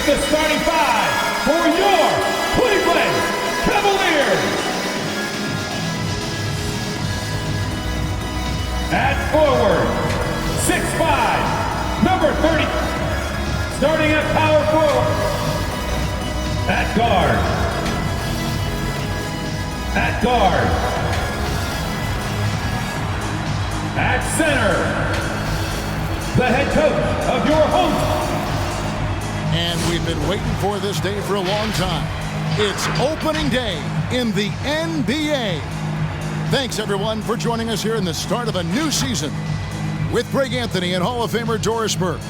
with the starting five for your Cleveland Cavaliers. At forward, 6'5", number 30. Starting at power forward. At guard. At guard. At center, the head coach of your home team. And we've been waiting for this day for a long time. It's opening day in the NBA. Thanks, everyone, for joining us here in the start of a new season. With Greg Anthony and Hall of Famer Doris Burke,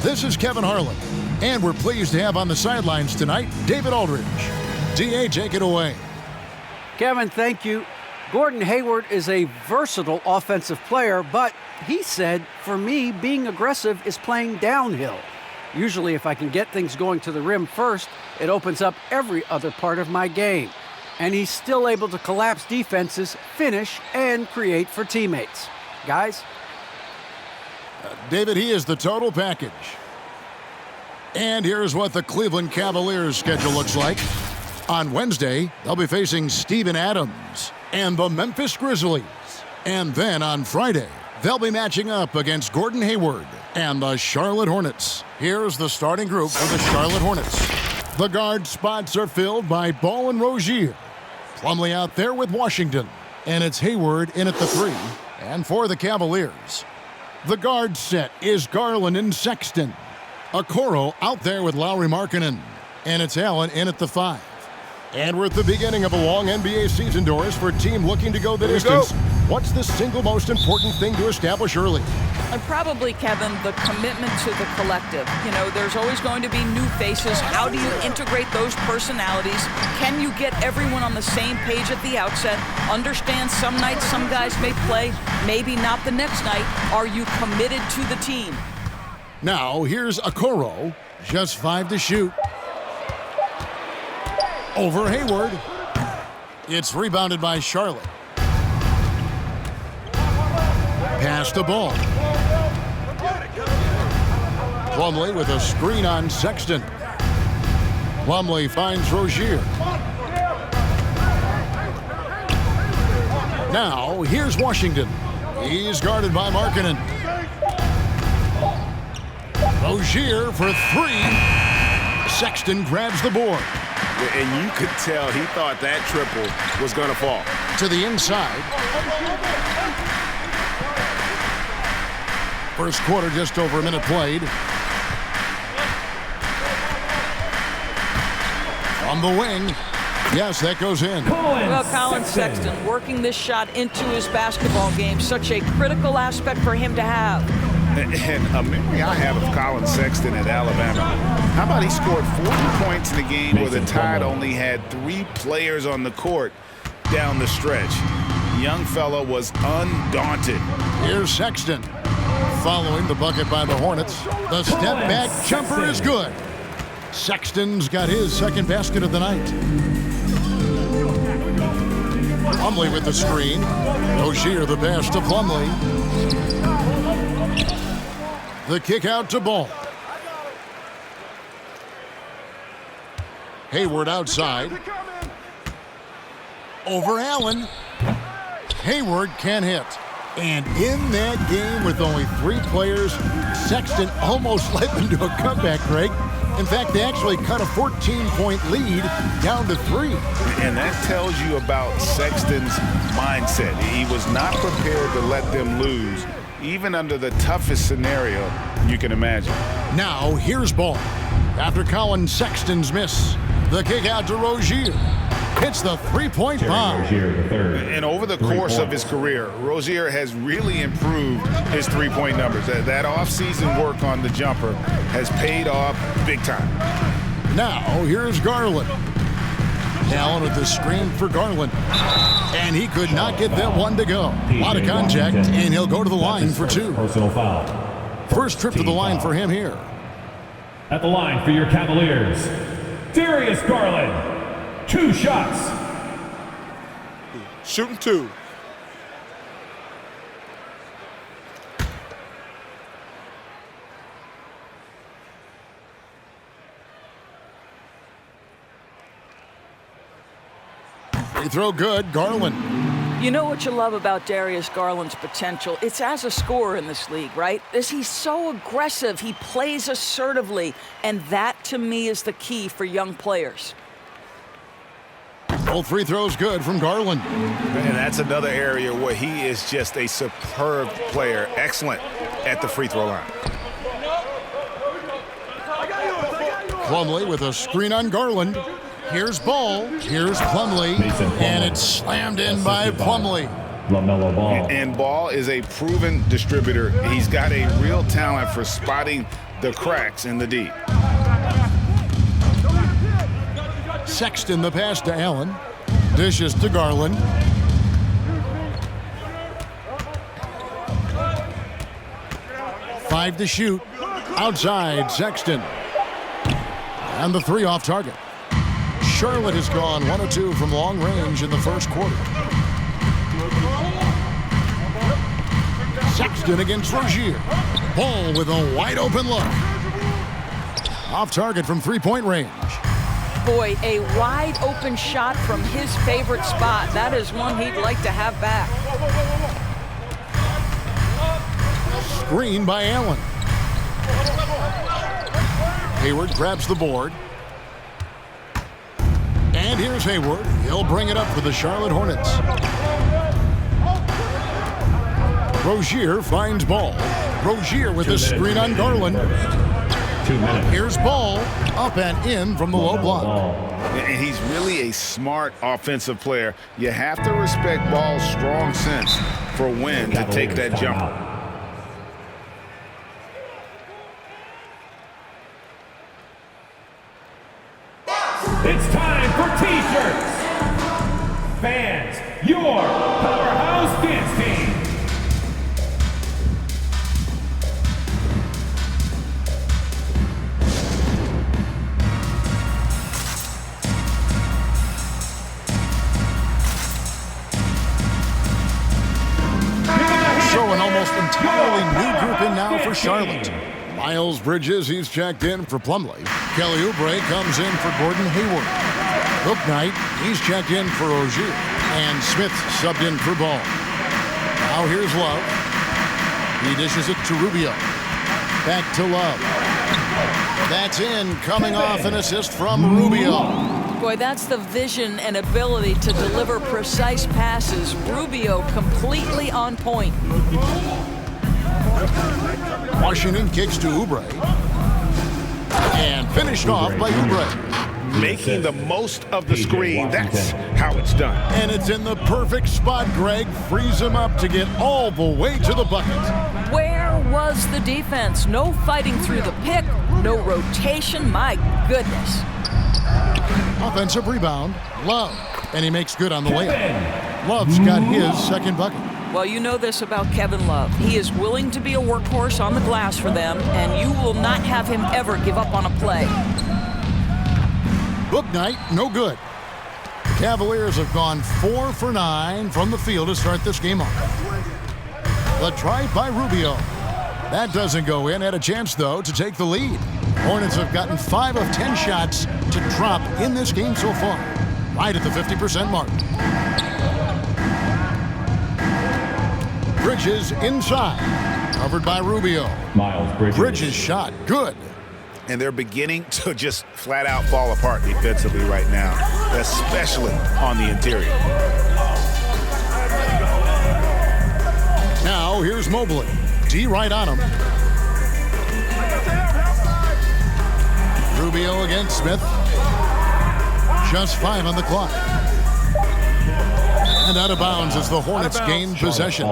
this is Kevin Harlan. And we're pleased to have on the sidelines tonight, David Aldridge. DA, take it away. Kevin, thank you. Gordon Hayward is a versatile offensive player, but he said, for me, being aggressive is playing downhill. Usually, if I can get things going to the rim first, it opens up every other part of my game. And he's still able to collapse defenses, finish, and create for teammates. Guys? David, he is the total package. And here's what the Cleveland Cavaliers schedule looks like. On Wednesday, they'll be facing Steven Adams and the Memphis Grizzlies. And then on Friday, they'll be matching up against Gordon Hayward and the Charlotte Hornets. Here's the starting group for the Charlotte Hornets. The guard spots are filled by Ball and Rozier. Plumlee out there with Washington. And it's Hayward in at the 3. And for the Cavaliers, the guard set is Garland and Sexton. Okoro out there with Lauri Markkanen. And it's Allen in at the 5. And we're at the beginning of a long NBA season, Doris, for a team looking to go the distance. What's the single most important thing to establish early? And probably, Kevin, the commitment to the collective. You know, there's always going to be new faces. How do you integrate those personalities? Can you get everyone on the same page at the outset? Understand some nights some guys may play, maybe not the next night. Are you committed to the team? Now, here's Okoro. Just 5 to shoot. Over Hayward. It's rebounded by Charlotte. Pass the ball. Plumlee with a screen on Sexton. Plumlee finds Rozier. Now, here's Washington. He's guarded by Markkanen. Rozier for 3. Sexton grabs the board. And you could tell he thought that triple was going to fall. To the inside. First quarter, just over a minute played. From the wing. Yes, that goes in. Well, Colin Sexton working this shot into his basketball game. Such a critical aspect for him to have. And a memory I have of Colin Sexton at Alabama. How about he scored 40 points in the game where the Tide only had 3 players on the court down the stretch. Young fella was undaunted. Here's Sexton. Following the bucket by the Hornets. The step-back jumper is good. Sexton's got his second basket of the night. Plumlee with the screen. Rozier the pass to Plumlee. The kick out to Ball. Hayward outside. Over Allen. Hayward can hit. And in that game with only 3 players, Sexton almost led them to a comeback, Greg. In fact, they actually cut a 14-point lead down to 3. And that tells you about Sexton's mindset. He was not prepared to let them lose, even under the toughest scenario you can imagine. Now, here's Ball. After Colin Sexton's miss, the kick out to Rozier. Hits the 3-point bomb. And over the course of his career, Rozier has really improved his 3-point numbers. That offseason work on the jumper has paid off big time. Now, here's Garland. Allen with the screen for Garland. And he could not get that one to go. A lot of contact, and he'll go to the line for 2. Personal foul. First trip to the line for him here. At the line for your Cavaliers, Darius Garland. 2 shots. Shooting 2. Free throw good, Garland. You know what you love about Darius Garland's potential? It's as a scorer in this league, right? He's so aggressive. He plays assertively. And that, to me, is the key for young players. Both free throws good from Garland. And that's another area where he is just a superb player. Excellent at the free throw line. Plumlee with a screen on Garland. Here's Ball. Here's Plumlee. And it's slammed in by Plumlee. LaMelo Ball. And Ball is a proven distributor. He's got a real talent for spotting the cracks in the D. Sexton the pass to Allen. Dishes to Garland. Five to shoot. Outside, Sexton. And the three off target. Charlotte has gone 1 of 2 from long range in the first quarter. Sexton against Rozier. Ball with a wide open look. Off target from three-point range. Boy, a wide open shot from his favorite spot. That is one he'd like to have back. Screen by Allen. Hayward grabs the board. And here's Hayward. He'll bring it up for the Charlotte Hornets. Rozier finds Ball. Rozier with a screen on Garland. 2 minutes. Here's Ball. Up and in from the low block. And he's really a smart offensive player. You have to respect Ball's strong sense for when to take that jumper. It's time for T-shirts. Fans, your powerhouse dance team. So an almost entirely new group in now for Charlotte. Miles Bridges, he's checked in for Plumlee. Kelly Oubre comes in for Gordon Hayward. Booknight, he's checked in for Rozier. And Smith subbed in for Ball. Now here's Love. He dishes it to Rubio. Back to Love. That's in, coming off an assist from Rubio. Boy, that's the vision and ability to deliver precise passes. Rubio completely on point. Washington kicks to Oubre. And finished off by Oubre. Making the most of the screen. That's how it's done. And it's in the perfect spot, Greg. Frees him up to get all the way to the bucket. Where was the defense? No fighting through the pick, no rotation. My goodness. Offensive rebound, Love. And he makes good on the layup. Love's got his second bucket. Well, you know this about Kevin Love. He is willing to be a workhorse on the glass for them, and you will not have him ever give up on a play. Booknight, no good. The Cavaliers have gone 4 for 9 from the field to start this game off. The try by Rubio. That doesn't go in. Had a chance, though, to take the lead. Hornets have gotten 5 of 10 shots to drop in this game so far. Right at the 50% mark. Bridges inside. Covered by Rubio. Miles Bridges. Bridges shot. Good. And they're beginning to just flat out fall apart defensively right now, especially on the interior. Now here's Mobley. D right on him. Rubio against Smith. Just 5 on the clock. And out of bounds as the Hornets gain possession.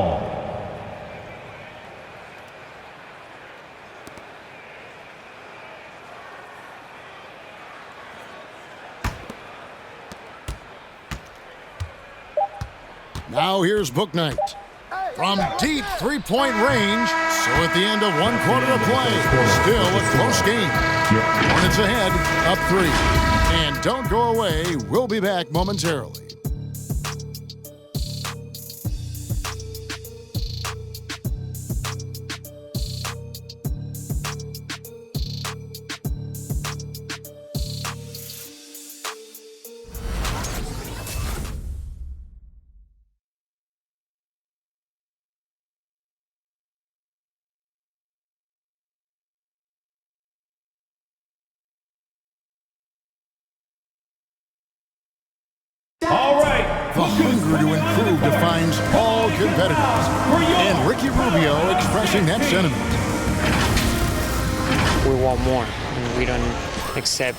Now here's Booknight. From deep three-point range. So at the end of 1 quarter of play, still a close game. Hornets ahead, up 3. And don't go away. We'll be back momentarily. The hunger to improve defines all competitors. And Ricky Rubio expressing that sentiment. We want more. We don't accept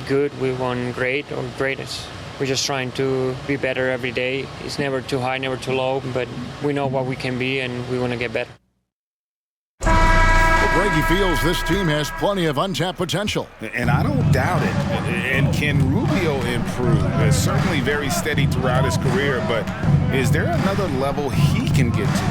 good, we want great or greatest. We're just trying to be better every day. It's never too high, never too low, but we know what we can be and we want to get better. Greggy feels this team has plenty of untapped potential. And I don't doubt it. And can Rubio improve? Certainly very steady throughout his career, but is there another level he can get to?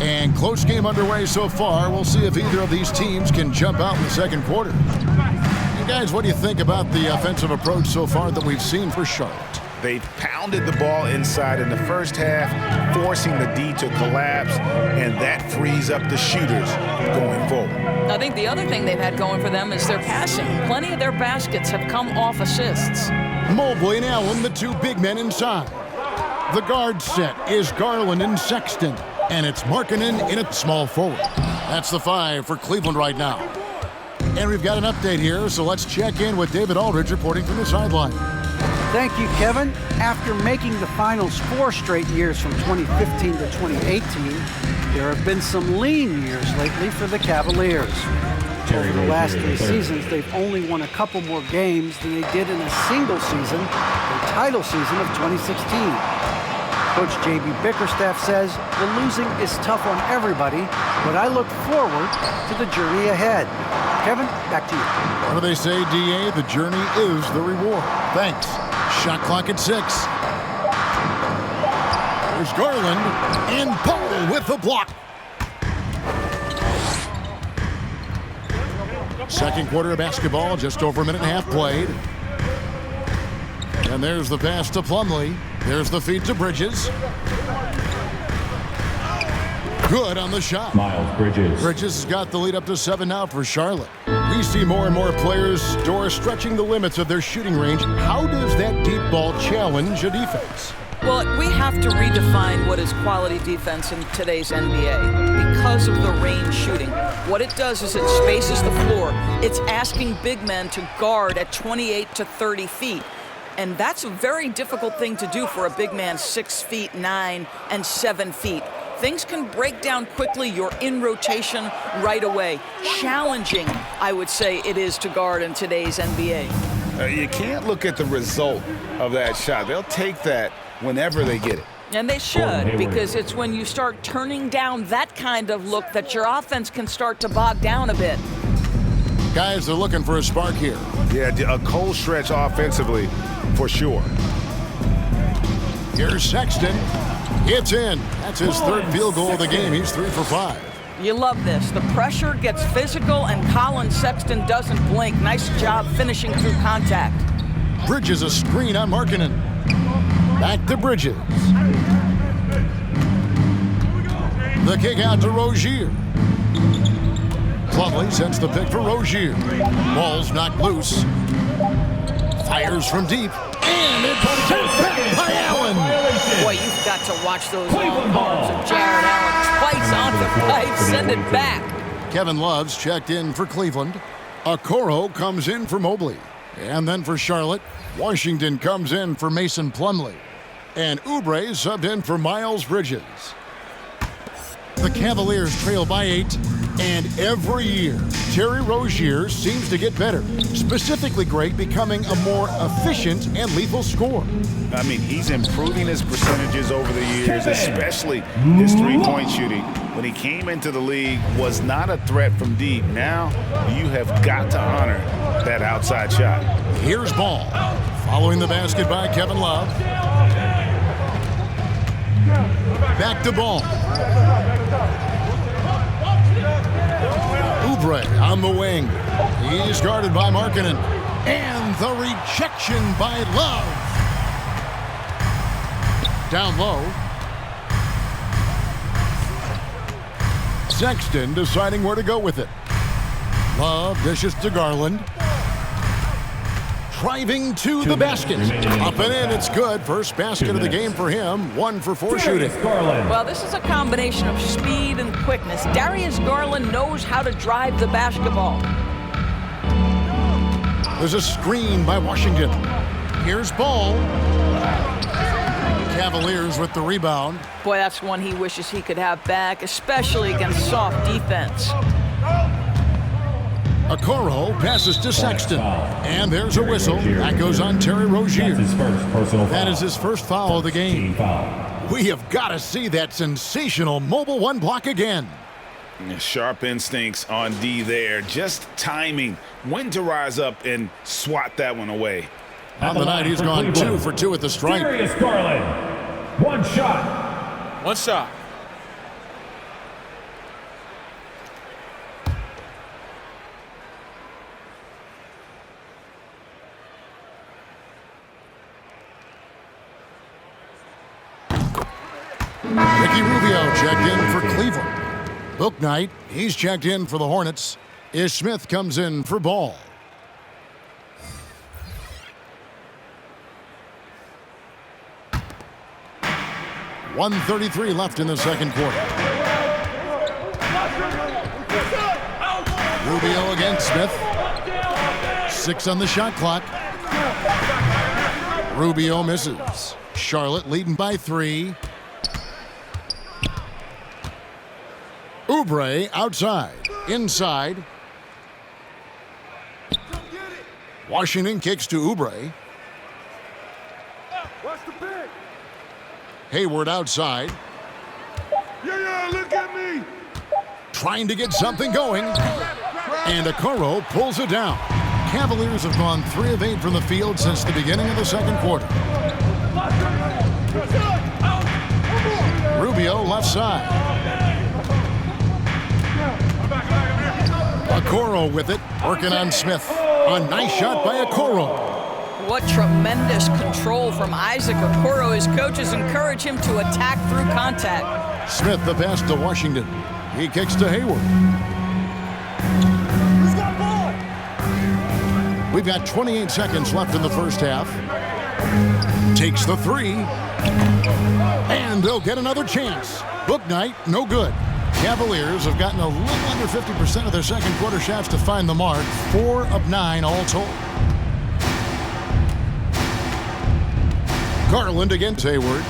And close game underway so far. We'll see if either of these teams can jump out in the second quarter. Hey guys, what do you think about the offensive approach so far that we've seen for Charlotte? They've pounded the ball inside in the first half, forcing the D to collapse, and that frees up the shooters going forward. I think the other thing they've had going for them is their passing. Plenty of their baskets have come off assists. Mobley and Allen, the two big men inside. The guard set is Garland and Sexton, and it's Markkanen in at small forward. That's the 5 for Cleveland right now. And we've got an update here, so let's check in with David Aldridge reporting from the sideline. Thank you, Kevin. After making the finals 4 straight years from 2015 to 2018, there have been some lean years lately for the Cavaliers. Over the last 3 seasons, they've only won a couple more games than they did in a single season, the title season of 2016. Coach J.B. Bickerstaff says the losing is tough on everybody, but I look forward to the journey ahead. Kevin, back to you. What do they say, D.A.? The journey is the reward. Thanks. Shot clock at 6. There's Garland and Paul with the block. Second quarter of basketball, just over a minute and a half played. And there's the pass to Plumlee. There's the feed to Bridges. Good on the shot. Miles Bridges. Bridges has got the lead up to 7 now for Charlotte. We see more and more players, Doris, stretching the limits of their shooting range. How does that deep ball challenge a defense? Well, we have to redefine what is quality defense in today's NBA because of the range shooting. What it does is it spaces the floor. It's asking big men to guard at 28 to 30 feet. And that's a very difficult thing to do for a big man 6 feet 9 and 7 feet. Things can break down quickly. You're in rotation right away. Challenging, I would say, it is to guard in today's NBA. You can't look at the result of that shot. They'll take that whenever they get it. And they should, because it's when you start turning down that kind of look that your offense can start to bog down a bit. Guys, they're looking for a spark here. Yeah, a cold stretch offensively, for sure. Here's Sexton. It's in. That's his 3rd field goal of the game. He's 3 for 5. You love this. The pressure gets physical, and Colin Sexton doesn't blink. Nice job finishing through contact. Bridges a screen on Markkanen. Back to Bridges. The kick out to Rozier. Plumlee sends the pick for Rozier. Ball's knocked loose. Fires from deep. And it's sent back by Allen. Boy, you've got to watch those long arms of Jared Allen. Twice on the pipe, send it back. Kevin Love's checked in for Cleveland. Okoro comes in for Mobley. And then for Charlotte, Washington comes in for Mason Plumlee. And Oubre subbed in for Miles Bridges. The Cavaliers trail by 8. And every year, Terry Rozier seems to get better. Specifically great, becoming a more efficient and lethal scorer. I mean, he's improving his percentages over the years, especially his three-point shooting. When he came into the league, was not a threat from deep. Now, you have got to honor that outside shot. Here's Ball, following the basket by Kevin Love. Back to Ball. Oubre on the wing. He's guarded by Markkanen. And the rejection by Love. Down low. Sexton deciding where to go with it. Love dishes to Garland. Driving to the basket. Up and in, it's good. First basket of the game for him. 1 for 4 shooting. Well, this is a combination of speed and quickness. Darius Garland knows how to drive the basketball. There's a screen by Washington. Here's Ball. Cavaliers with the rebound. Boy, that's one he wishes he could have back, especially against soft defense. Okoro passes to Sexton. And there's a whistle. That goes on Terry Rozier. That's his first personal foul. That is his first foul of the game. Team foul. We have got to see that sensational mobile one block again. Sharp instincts on D there. Just timing when to rise up and swat that one away. On the night, he's gone 2 for 2 at the stripe. Darius Garland. One shot. One shot. Ricky Rubio checked in for Cleveland. Book night, he's checked in for the Hornets. Ish Smith comes in for Ball. .133 left in the second quarter. Rubio against Smith. 6 on the shot clock. Rubio misses. Charlotte leading by 3. Oubre outside. Inside. Washington kicks to Oubre. Hayward outside. Yeah, look at me. Trying to get something going. And Okoro pulls it down. Cavaliers have gone 3 of 8 from the field since the beginning of the second quarter. Rubio left side. Okoro with it, working on Smith. A nice shot by Okoro. What tremendous control from Isaac Okoro. His coaches encourage him to attack through contact. Smith the pass to Washington. He kicks to Hayward. We've got 28 seconds left in the first half. Takes the 3. And they'll get another chance. Book night, no good. Cavaliers have gotten a little under 50% of their second quarter shots to find the mark. 4 of 9 all told. Garland against Hayward.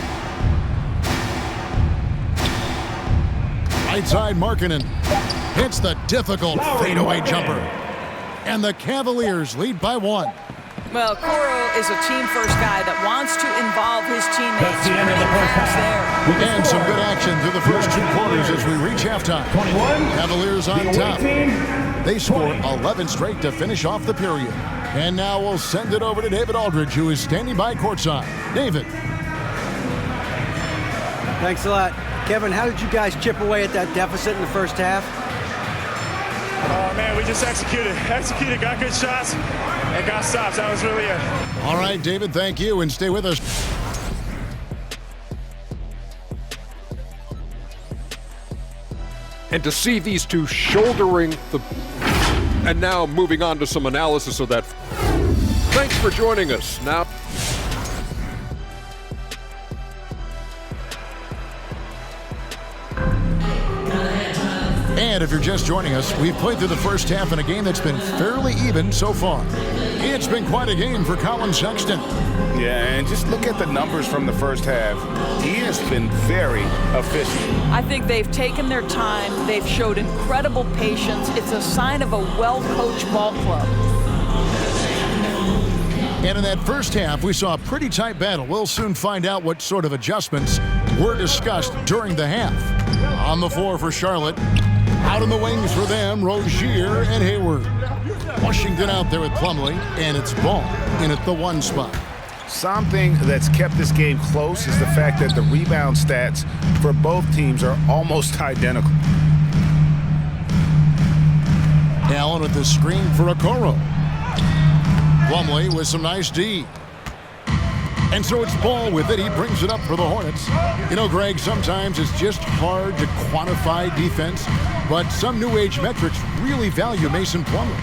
Right side, Markkanen hits the difficult fadeaway jumper. And the Cavaliers lead by 1. Well, Okoro is a team-first guy that wants to involve his teammates. That's the end of the first half. There. And some good action through the first 2 quarters as we reach halftime. 21. Cavaliers on The top. away team, They score 20. 11 straight to finish off the period. And now we'll send it over to David Aldridge, who is standing by courtside. David. Thanks a lot. Kevin, how did you guys chip away at that deficit in the first half? Oh, man, we just executed, got good shots, and got stops. That was really it. All right, David, thank you, and stay with us. And to see these two shouldering the... And now moving on to some analysis of that. Thanks for joining us. Now... And if you're just joining us, we've played through the first half in a game that's been fairly even so far. It's been quite a game for Colin Sexton. Yeah, and just look at the numbers from the first half. He has been very efficient. I think they've taken their time. They've showed incredible patience. It's a sign of a well-coached ball club. And in that first half, we saw a pretty tight battle. We'll soon find out what sort of adjustments were discussed during the half. On the floor for Charlotte. Out in the wings for them, Rozier and Hayward. Washington out there with Plumlee, and it's Ball in at the 1 spot. Something that's kept this game close is the fact that the rebound stats for both teams are almost identical. Allen with the screen for Okoro. Plumlee with some nice D. And so it's Ball with it. He brings it up for the Hornets. You know, Greg, sometimes it's just hard to quantify defense, but some new age metrics really value Mason Plumlee.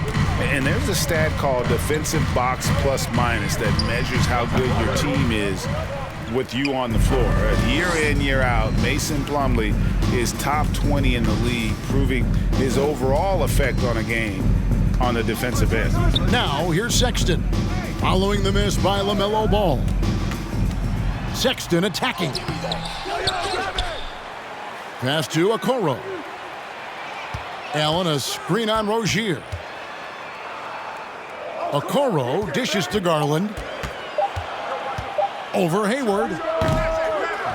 And there's a stat called defensive box plus minus that measures how good your team is with you on the floor. Year in, year out, Mason Plumlee is top 20 in the league, proving his overall effect on a game on the defensive end. Now, here's Sexton. Following the miss by LaMelo Ball. Sexton attacking. Pass to Okoro. Allen, a screen on Rozier. Okoro dishes to Garland. Over Hayward.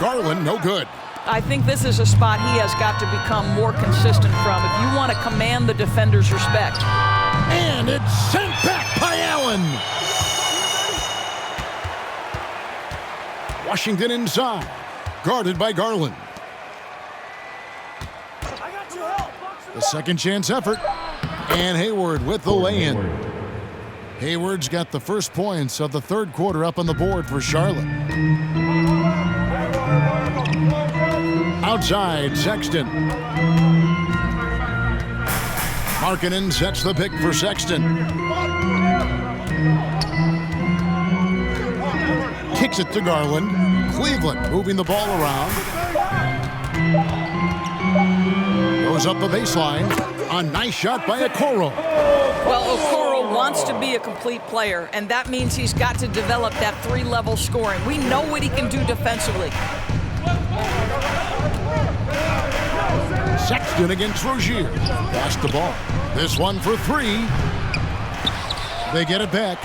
Garland, no good. I think this is a spot he has got to become more consistent from if you want to command the defender's respect. And it's sent back by Allen. Washington inside, guarded by Garland. The second chance effort, and Hayward with the lay-in. Hayward's got the first points of the third quarter up on the board for Charlotte. Outside, Sexton. Markkanen sets the pick for Sexton. Kicks it to Garland. Cleveland moving the ball around. Goes up the baseline. A nice shot by Okoro. Well, Okoro wants to be a complete player, and that means he's got to develop that three-level scoring. We know what he can do defensively. Sexton against Rozier. Pass the ball. This one for three. They get it back.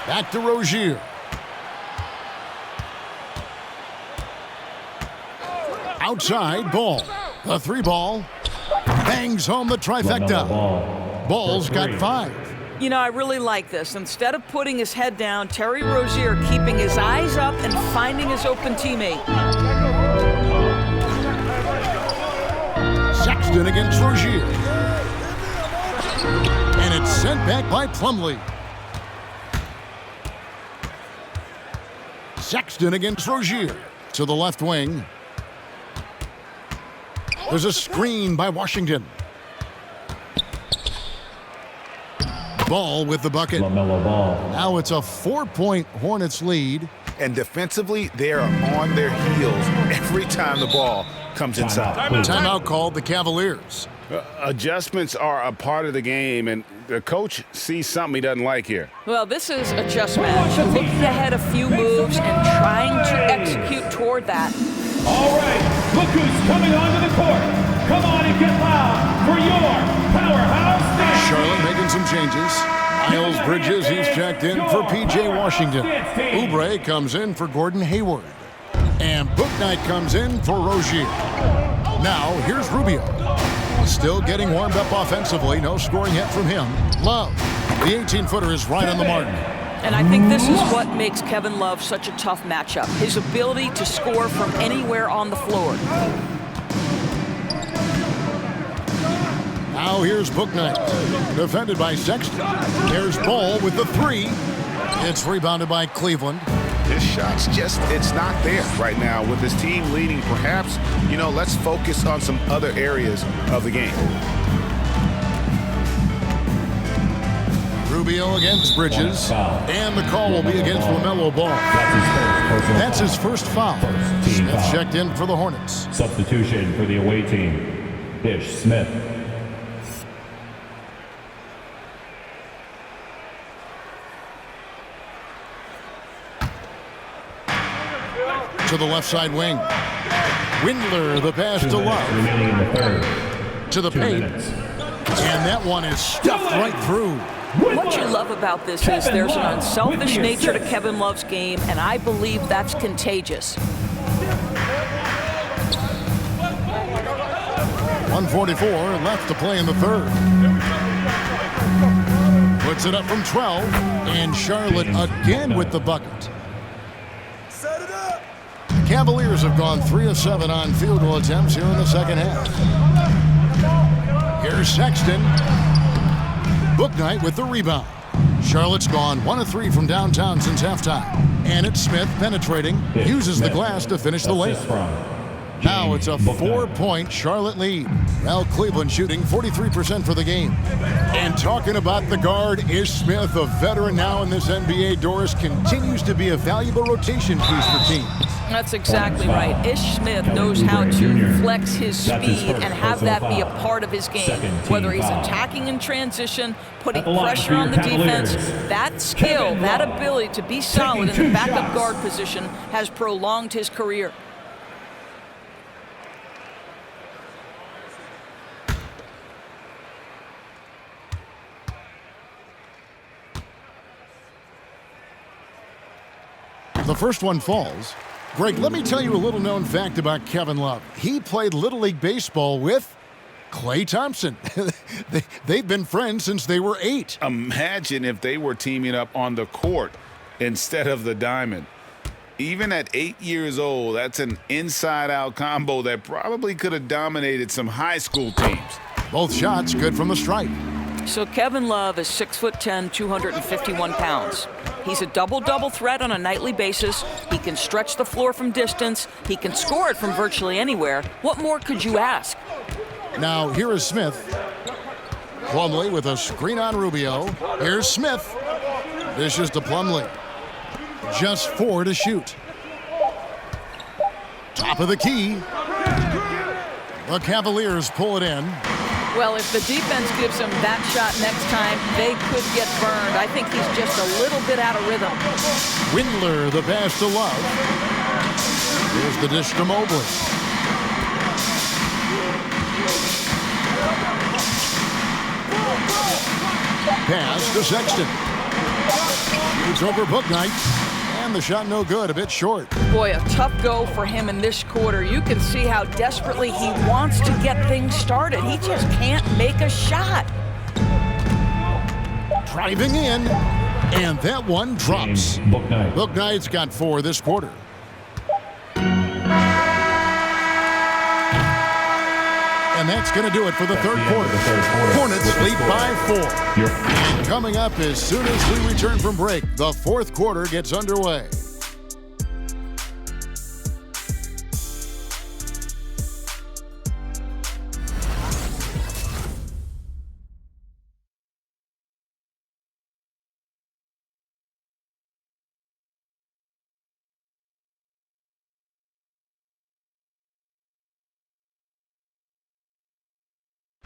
Back to Rozier. Outside, Ball. The three ball. Bangs home the trifecta. Ball's got 5. You know, I really like this. Instead of putting his head down, Terry Rozier keeping his eyes up and finding his open teammate. Sexton against Rozier. And it's sent back by Plumlee. Sexton against Rozier. To the left wing. There's a screen by Washington. Ball with the bucket. LaMelo Ball. Now it's a 4-point Hornets lead. And defensively, they are on their heels every time the ball comes inside. Timeout called the Cavaliers. Adjustments are a part of the game, and the coach sees something he doesn't like here. Well, this is a just match. Looking ahead a few moves and trying to execute toward that. All right, look who's coming onto the court. Come on and get loud for your powerhouse dance. Charlotte making some changes. Miles Bridges, he's checked in for P.J. Washington. Oubre comes in for Gordon Hayward. And Bouknight comes in for Rozier. Now, here's Rubio. Still getting warmed up offensively. No scoring yet from him. Love, the 18-footer, is right on the mark. And I think this is what makes Kevin Love such a tough matchup. His ability to score from anywhere on the floor. Now here's Bouknight. Defended by Sexton. There's Ball with the 3. It's rebounded by Cleveland. His shot's just, it's not there right now. With his team leading, perhaps, let's focus on some other areas of the game. Rubio against Bridges. And the call will be against LaMelo Ball. That's his first foul. Smith checked in for the Hornets. Substitution for the away team. Ish Smith. To the left side wing. Windler, the pass to Love. Remaining in the third. To the paint. And that one is stuffed right through. What you love about this is there's an unselfish nature to Kevin Love's game, and I believe that's contagious. 1:44 left to play in the third. Puts it up from 12, and Charlotte again with the bucket. The Cavaliers have gone 3 of 7 on field goal attempts here in the second half. Here's Sexton. Bouknight with the rebound. Charlotte's gone 1 of 3 from downtown since halftime. And it's Smith penetrating, uses the glass to finish the layup. Now it's a 4-point Charlotte lead. Well, Cleveland shooting 43% for the game. And talking about the guard, Ish Smith, a veteran now in this NBA, Doris, continues to be a valuable rotation piece for teams. That's exactly right. Ish Smith knows how to flex his speed and have that be a part of his game. Whether he's attacking in transition, putting pressure on the defense, that skill, that ability to be solid in the backup guard position has prolonged his career. The first one falls. Greg, let me tell you a little known fact about Kevin Love. He played Little League Baseball with Klay Thompson. They've been friends since they were 8. Imagine if they were teaming up on the court instead of the diamond. Even at 8 years old, that's an inside-out combo that probably could have dominated some high school teams. Both shots good from the stripe. So Kevin Love is 6'10", 251 pounds. He's a double-double threat on a nightly basis. He can stretch the floor from distance. He can score it from virtually anywhere. What more could you ask? Now, here is Smith. Plumlee with a screen on Rubio. Here's Smith. Dishes to Plumlee. Just 4 to shoot. Top of the key. The Cavaliers pull it in. Well, if the defense gives him that shot next time, they could get burned. I think he's just a little bit out of rhythm. Windler, the pass to Love. Here's the dish to Mobley. Pass to Sexton. Shoots over Bouknight. And the shot no good, a bit short. Boy, a tough go for him in this quarter. You can see how desperately he wants to get things started. He just can't make a shot. Driving in, and that one drops. Bouknight's got 4 this quarter. And that's going to do it for the third quarter. Hornets lead by 4. And coming up as soon as we return from break, the fourth quarter gets underway.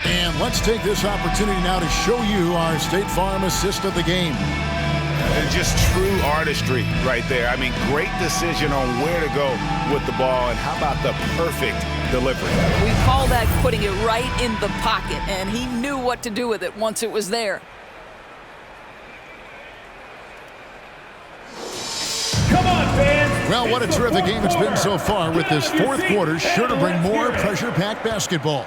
And let's take this opportunity now to show you our State Farm assist of the game. Just true artistry right there. I mean, great decision on where to go with the ball, and how about the perfect delivery? We call that putting it right in the pocket, and he knew what to do with it once it was there. Come on, fans. Well, what a terrific game it's been so far, with this fourth quarter sure to bring more pressure-packed basketball.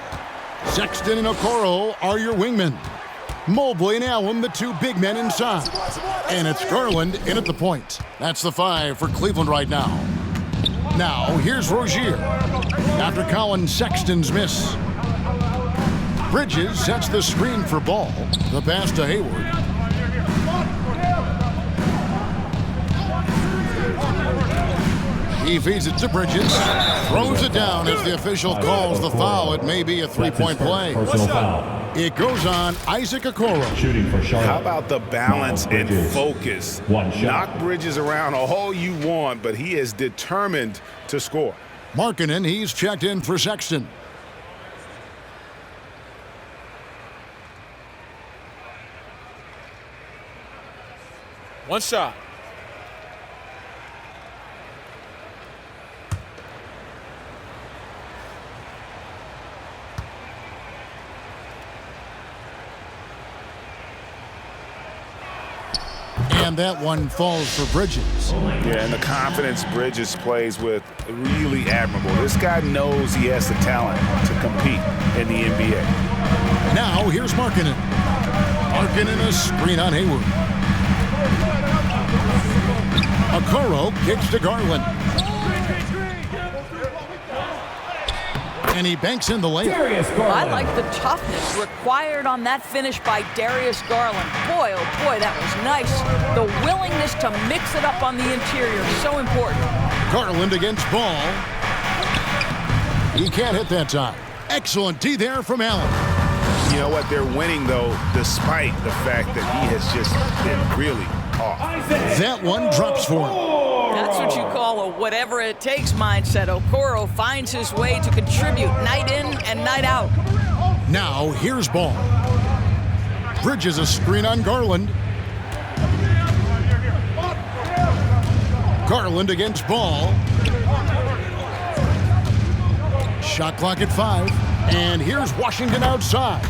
Sexton and Okoro are your wingmen. Mobley and Allen, the 2 big men inside. And it's Garland in at the point. That's the 5 for Cleveland right now. Now, here's Rozier. After Colin Sexton's miss. Bridges sets the screen for Ball. The pass to Hayward. He feeds it to Bridges. Throws it down as the official calls the foul. It may be a 3-point play. It goes on Isaac Okoro. Shooting for Charlotte. How about the balance and focus? Knock Bridges around all you want, but he is determined to score. Markkanen, he's checked in for Sexton. One shot. And that one falls for Bridges. Yeah, and the confidence Bridges plays with, really admirable. This guy knows he has the talent to compete in the NBA. Now, here's Markkanen. Markkanen, a screen on Hayward. Okoro kicks to Garland. And he banks in the layup. I like the toughness required on that finish by Darius Garland. Boy, oh boy, that was nice. The willingness to mix it up on the interior, so important. Garland against Ball. He can't hit that time. Excellent D there from Allen. You know what? They're winning, though, despite the fact that he has just been really off. That one drops for him. That's what you call a whatever-it-takes mindset. Okoro finds his way to contribute night in and night out. Now, here's Ball. Bridges a screen on Garland. Garland against Ball. Shot clock at 5. And here's Washington outside.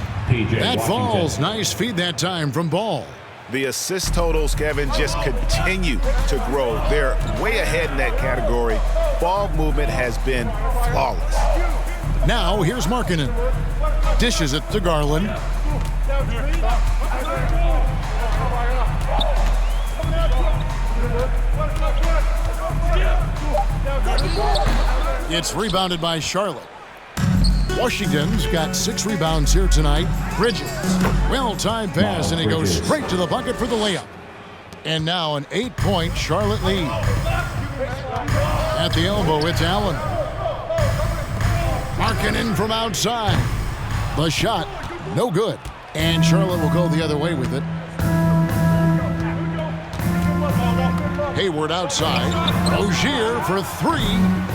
That falls. Nice feed that time from Ball. The assist totals, Kevin, just continue to grow. They're way ahead in that category. Ball movement has been flawless. Now, here's Markkanen. Dishes it to Garland. It's rebounded by Charlotte. Washington's got 6 rebounds here tonight. Bridges. Well-timed pass, and he goes straight to the bucket for the layup. And now an 8-point Charlotte lead. At the elbow, it's Allen. Markkanen from outside. The shot, no good. And Charlotte will go the other way with it. Hayward outside. Rozier for 3.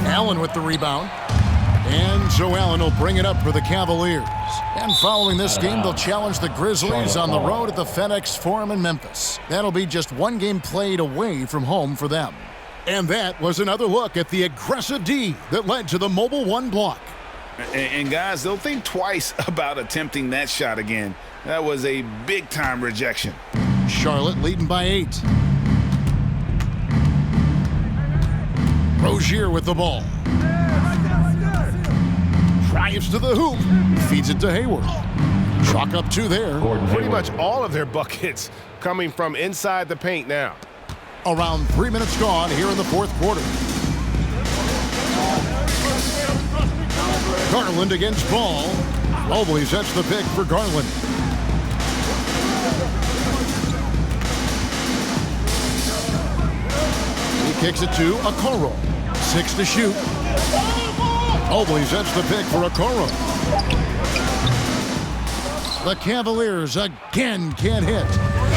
Allen with the rebound. And so Allen will bring it up for the Cavaliers. And following this game, they'll challenge the Grizzlies on the road at the FedEx Forum in Memphis. That'll be just one game played away from home for them. And that was another look at the aggressive D that led to the Mobile One block. And guys, they'll think twice about attempting that shot again. That was a big-time rejection. Charlotte leading by 8. Rozier with the ball. Drives to the hoop. Feeds it to Hayward. Chalk up 2 there. Pretty much all of their buckets coming from inside the paint now. Around 3 minutes gone here in the 4th quarter. Garland against Ball. Mobley sets the pick for Garland. He kicks it to Okoro. 6 to shoot. Mobley sets the pick for Okoro. The Cavaliers again can't hit.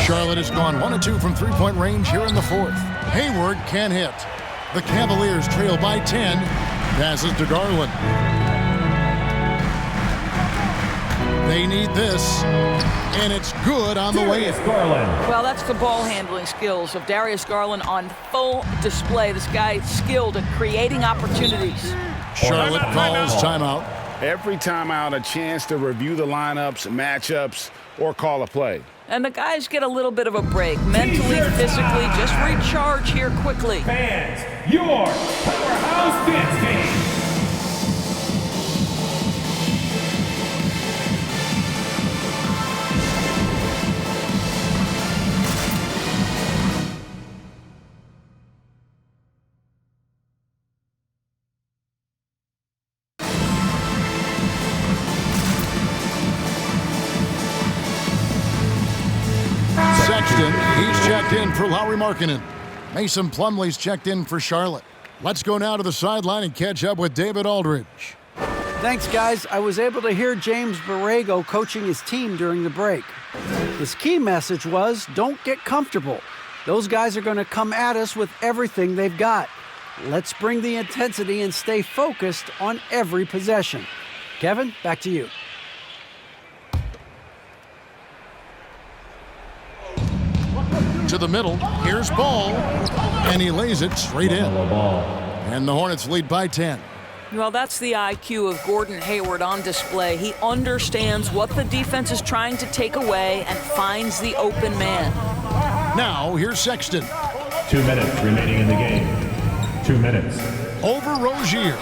Charlotte has gone 1 of 2 from three-point range here in the 4th. Hayward can't hit. The Cavaliers trail by 10. Passes to Garland. They need this, and it's good on the way in. Well, that's the ball handling skills of Darius Garland on full display. This guy is skilled at creating opportunities. Charlotte calls timeout. Every timeout, a chance to review the lineups, matchups, or call a play. And the guys get a little bit of a break, mentally, physically, just recharge here quickly. Fans, your powerhouse dance team. He's checked in for Lauri Markkanen. Mason Plumlee's checked in for Charlotte. Let's go now to the sideline and catch up with David Aldridge. Thanks, guys. I was able to hear James Borrego coaching his team during the break. His key message was, don't get comfortable. Those guys are going to come at us with everything they've got. Let's bring the intensity and stay focused on every possession. Kevin, back to you. To the middle, here's Ball, and he lays it straight in. And the Hornets lead by 10. Well, that's the IQ of Gordon Hayward on display. He understands what the defense is trying to take away and finds the open man. Now, here's Sexton. 2 minutes remaining in the game. 2 minutes. Over Rozier.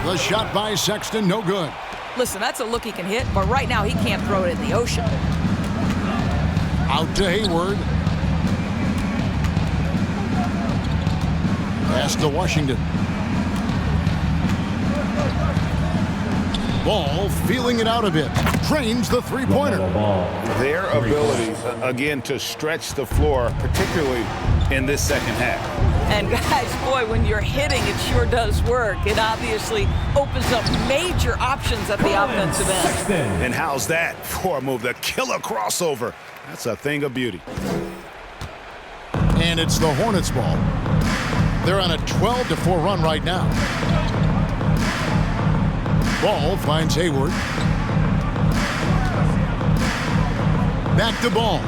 The shot by Sexton, no good. Listen, that's a look he can hit, but right now he can't throw it in the ocean. Out to Hayward. Pass to Washington. Ball feeling it out a bit. Drains the three-pointer. Their ability, again, to stretch the floor, particularly in this second half. And guys, boy, when you're hitting, it sure does work. It obviously opens up major options at the offensive end. And how's that for a move? The killer crossover. That's a thing of beauty. And it's the Hornets ball. They're on a 12-4 run right now. Ball finds Hayward. Back to Ball.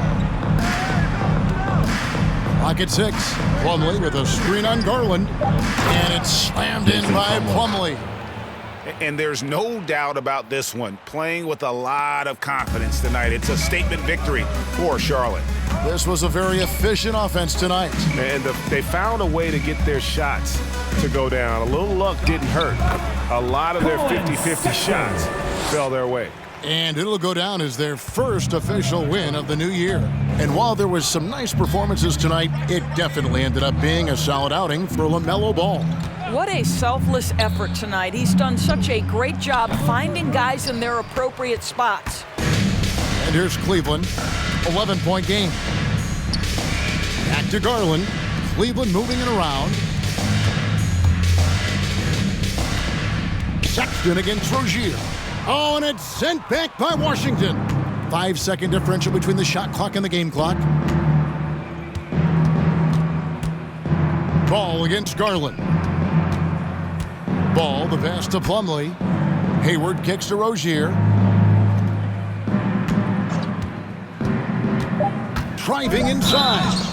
Pocket 6. Plumlee with a screen on Garland. And it's slammed in by Plumlee. And there's no doubt about this one. Playing with a lot of confidence tonight. It's a statement victory for Charlotte. This was a very efficient offense tonight. And they found a way to get their shots to go down. A little luck didn't hurt. A lot of their 50-50 shots fell their way. And it'll go down as their first official win of the new year. And while there was some nice performances tonight, it definitely ended up being a solid outing for LaMelo Ball. What a selfless effort tonight. He's done such a great job finding guys in their appropriate spots. And here's Cleveland, 11-point game. Back to Garland. Cleveland moving it around. Sexton against Rozier. Oh, and it's sent back by Washington. 5-second differential between the shot clock and the game clock. Ball against Garland. Ball, the pass to Plumlee. Hayward kicks to Rozier. Driving inside.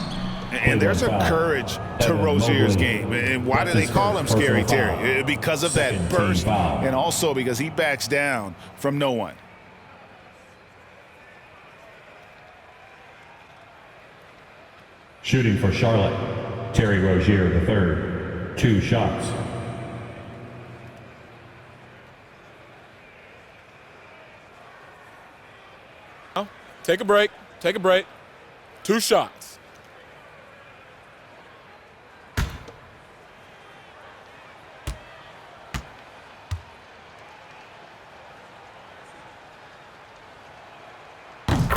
And there's a courage to Rozier's game. And why do they call him Scary Terry? Because of that burst, and also because he backs down from no one. Shooting for Charlotte, Terry Rozier III, 2 shots. Take a break. Take a break. 2 shots.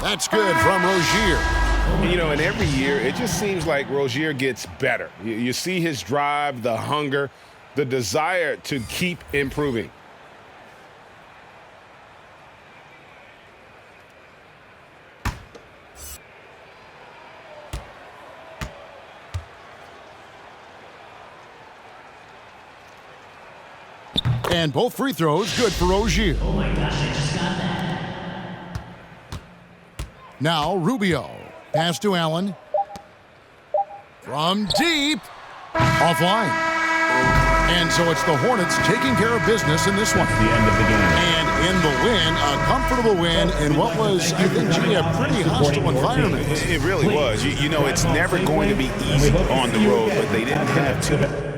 That's good from Rozier. You know, and every year, it just seems like Rozier gets better. You see his drive, the hunger, the desire to keep improving. And both free throws good for Rozier. Oh my gosh, I just got that. Now Rubio. Pass to Allen. From deep. Offline. And so it's the Hornets taking care of business in this one. The end of the game. And in the win, a comfortable win in what was, I think, Jimmy, a pretty hostile environment. It really was. You know, it's never going to be easy on the road, but they didn't have to.